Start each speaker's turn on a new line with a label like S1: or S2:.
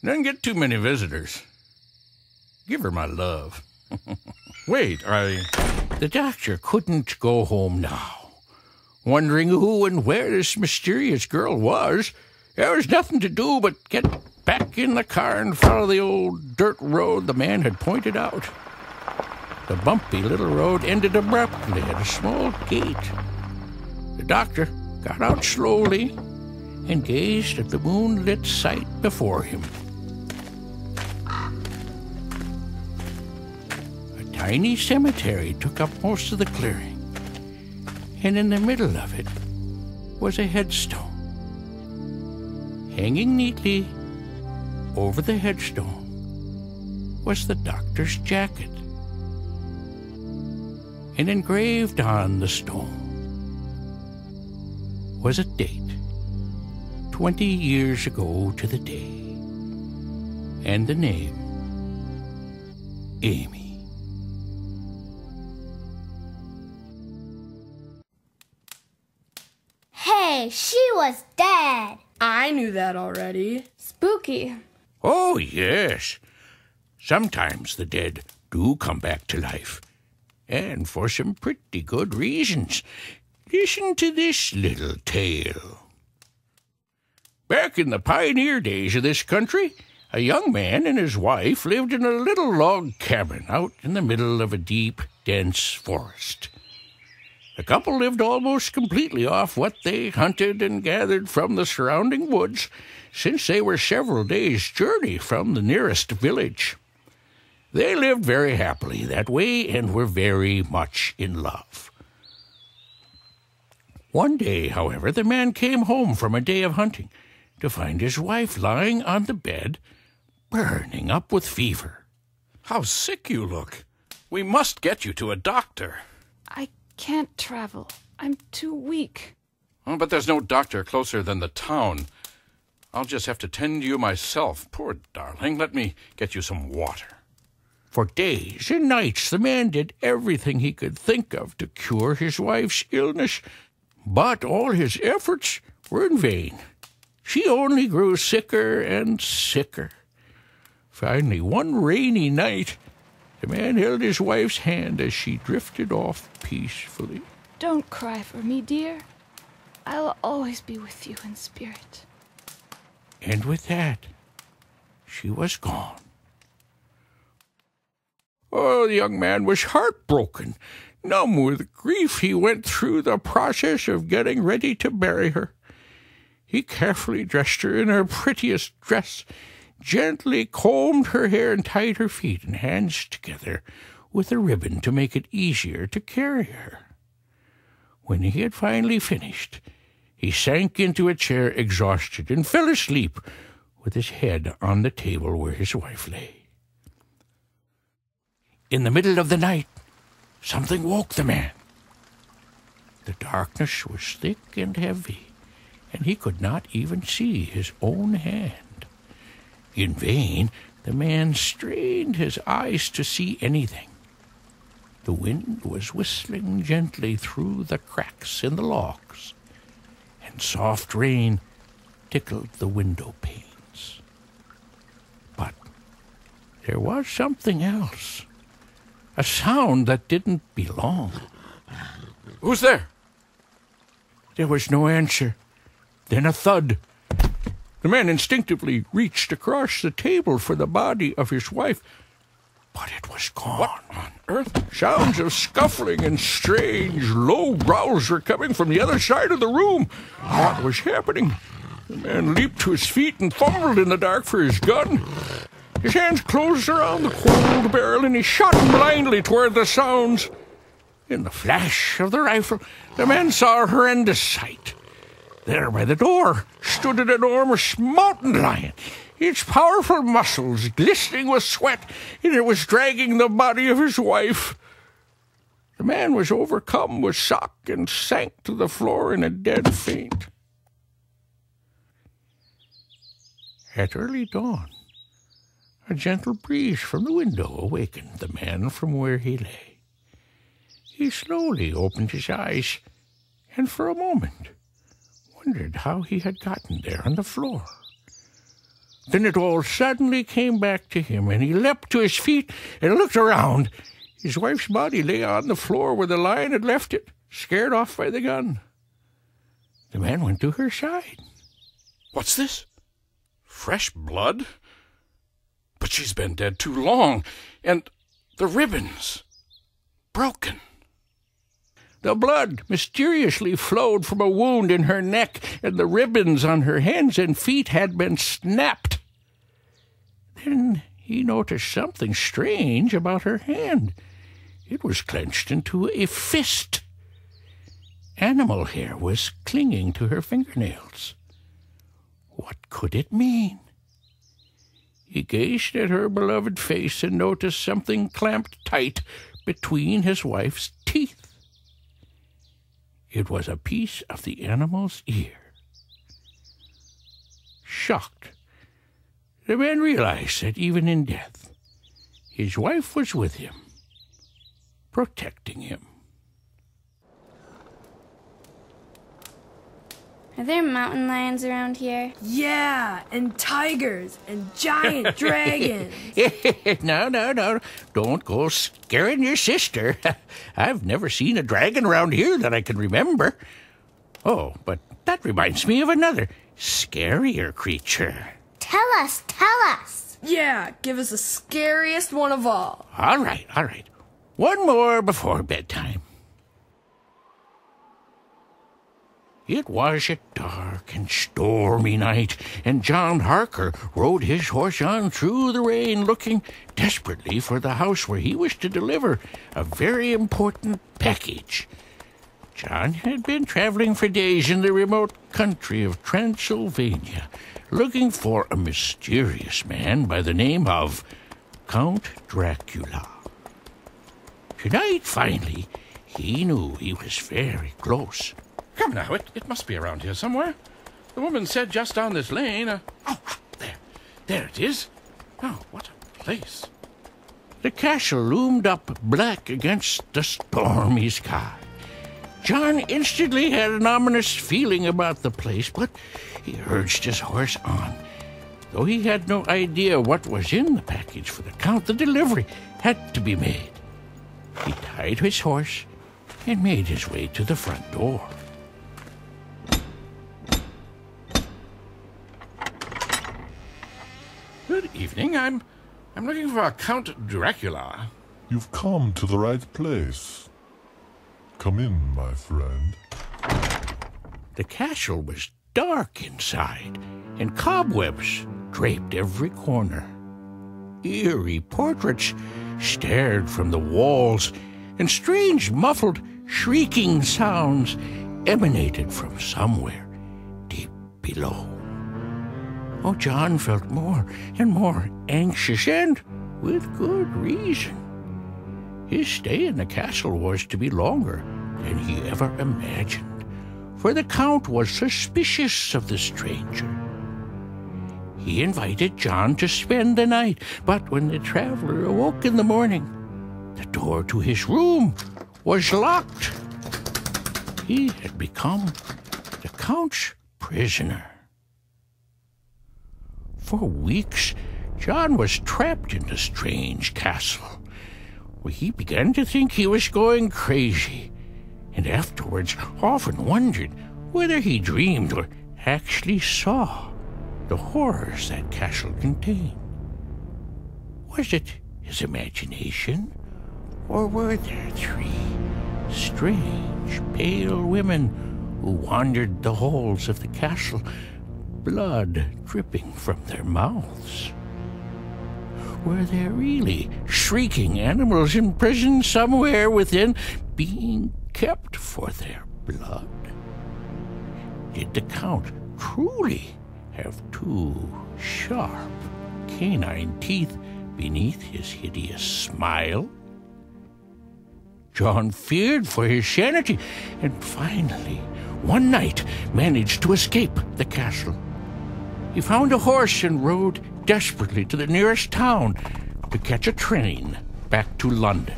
S1: Doesn't get too many visitors. Give her my love.
S2: Wait,
S1: The doctor couldn't go home now. Wondering who and where this mysterious girl was, there was nothing to do but get back in the car and follow the old dirt road the man had pointed out. The bumpy little road ended abruptly at a small gate. The doctor got out slowly and gazed at the moonlit sight before him. A tiny cemetery took up most of the clearing, and in the middle of it was a headstone. Hanging neatly over the headstone was the doctor's jacket, and engraved on the stone was a date, 20 years ago to the day, and the name, Amy.
S3: Hey, she was dead.
S4: I knew that already.
S3: Spooky.
S1: Oh, yes. Sometimes the dead do come back to life, and for some pretty good reasons. Listen to this little tale. Back in the pioneer days of this country, a young man and his wife lived in a little log cabin out in the middle of a deep, dense forest. The couple lived almost completely off what they hunted and gathered from the surrounding woods, since they were several days' journey from the nearest village. They lived very happily that way and were very much in love. One day, however, the man came home from a day of hunting to find his wife lying on the bed, burning up with fever.
S2: how sick you look. We must get you to a doctor.
S5: I can't travel. I'm too weak.
S2: Oh, but there's no doctor closer than the town. I'll just have to tend you myself. Poor darling. Let me get you some water.
S1: For days and nights the man did everything he could think of to cure his wife's illness, but all his efforts were in vain. She only grew sicker and sicker. Finally, one rainy night, the man held his wife's hand as she drifted off peacefully.
S5: Don't cry for me, dear. I'll always be with you in spirit.
S1: And with that, she was gone. Oh, the young man was heartbroken. Numb with grief, he went through the process of getting ready to bury her. He carefully dressed her in her prettiest dress, gently combed her hair and tied her feet and hands together with a ribbon to make it easier to carry her. When he had finally finished, he sank into a chair exhausted and fell asleep with his head on the table where his wife lay. In the middle of the night, something woke the man. The darkness was thick and heavy, and he could not even see his own hand. In vain, the man strained his eyes to see anything. The wind was whistling gently through the cracks in the logs, and soft rain tickled the window panes. But there was something else, a sound that didn't belong.
S2: Who's there?
S1: There was no answer. Then a thud. The man instinctively reached across the table for the body of his wife, but it was gone.
S2: What on earth?
S1: Sounds of scuffling and strange, low growls were coming from the other side of the room. What was happening? The man leaped to his feet and fumbled in the dark for his gun. His hands closed around the cold barrel, and he shot blindly toward the sounds. In the flash of the rifle, the man saw a horrendous sight. There by the door stood an enormous mountain lion, its powerful muscles glistening with sweat, and it was dragging the body of his wife. The man was overcome with shock and sank to the floor in a dead faint. At early dawn, a gentle breeze from the window awakened the man from where he lay. He slowly opened his eyes, and for a moment wondered how he had gotten there on the floor. Then it all suddenly came back to him, and he leapt to his feet and looked around. His wife's body lay on the floor where the lion had left it, scared off by the gun. The man went to her side.
S2: What's this? Fresh blood? But she's been dead too long, and the ribbons broken.
S1: The blood mysteriously flowed from a wound in her neck, and the ribbons on her hands and feet had been snapped. Then he noticed something strange about her hand. It was clenched into a fist. Animal hair was clinging to her fingernails. What could it mean? He gazed at her beloved face and noticed something clamped tight between his wife's teeth. It was a piece of the animal's ear. Shocked, the man realized that even in death, his wife was with him, protecting him.
S3: Are there mountain lions around here?
S4: Yeah, and tigers and giant dragons.
S1: No. Don't go scaring your sister. I've never seen a dragon around here that I can remember. Oh, but that reminds me of another, scarier creature.
S3: Tell us.
S4: Yeah, give us the scariest one of all.
S1: All right. One more before bedtime. It was a dark and stormy night, and John Harker rode his horse on through the rain, looking desperately for the house where he was to deliver a very important package. John had been traveling for days in the remote country of Transylvania, looking for a mysterious man by the name of Count Dracula. Tonight, finally, he knew he was very close.
S2: Come now, it must be around here somewhere. The woman said just down this lane. There it is. Oh, what a place.
S1: The castle loomed up black against the stormy sky. John instantly had an ominous feeling about the place, but he urged his horse on. Though he had no idea what was in the package for the Count, the delivery had to be made. He tied his horse and made his way to the front door.
S2: Good evening. I'm looking for a Count Dracula.
S6: You've come to the right place. Come in, my friend.
S1: The castle was dark inside, and cobwebs draped every corner. Eerie portraits stared from the walls, and strange, muffled, shrieking sounds emanated from somewhere deep below. Oh, John felt more and more anxious, and with good reason. His stay in the castle was to be longer than he ever imagined, for the Count was suspicious of the stranger. He invited John to spend the night, but when the traveler awoke in the morning, the door to his room was locked. He had become the Count's prisoner. For weeks, John was trapped in the strange castle, where he began to think he was going crazy, and afterwards often wondered whether he dreamed or actually saw the horrors that castle contained. Was it his imagination, or were there three strange, pale women who wandered the halls of the castle, blood dripping from their mouths? Were there really shrieking animals imprisoned somewhere within, being kept for their blood? Did the Count truly have two sharp canine teeth beneath his hideous smile? John feared for his sanity, and finally, one night, managed to escape the castle. He found a horse and rode desperately to the nearest town to catch a train back to London.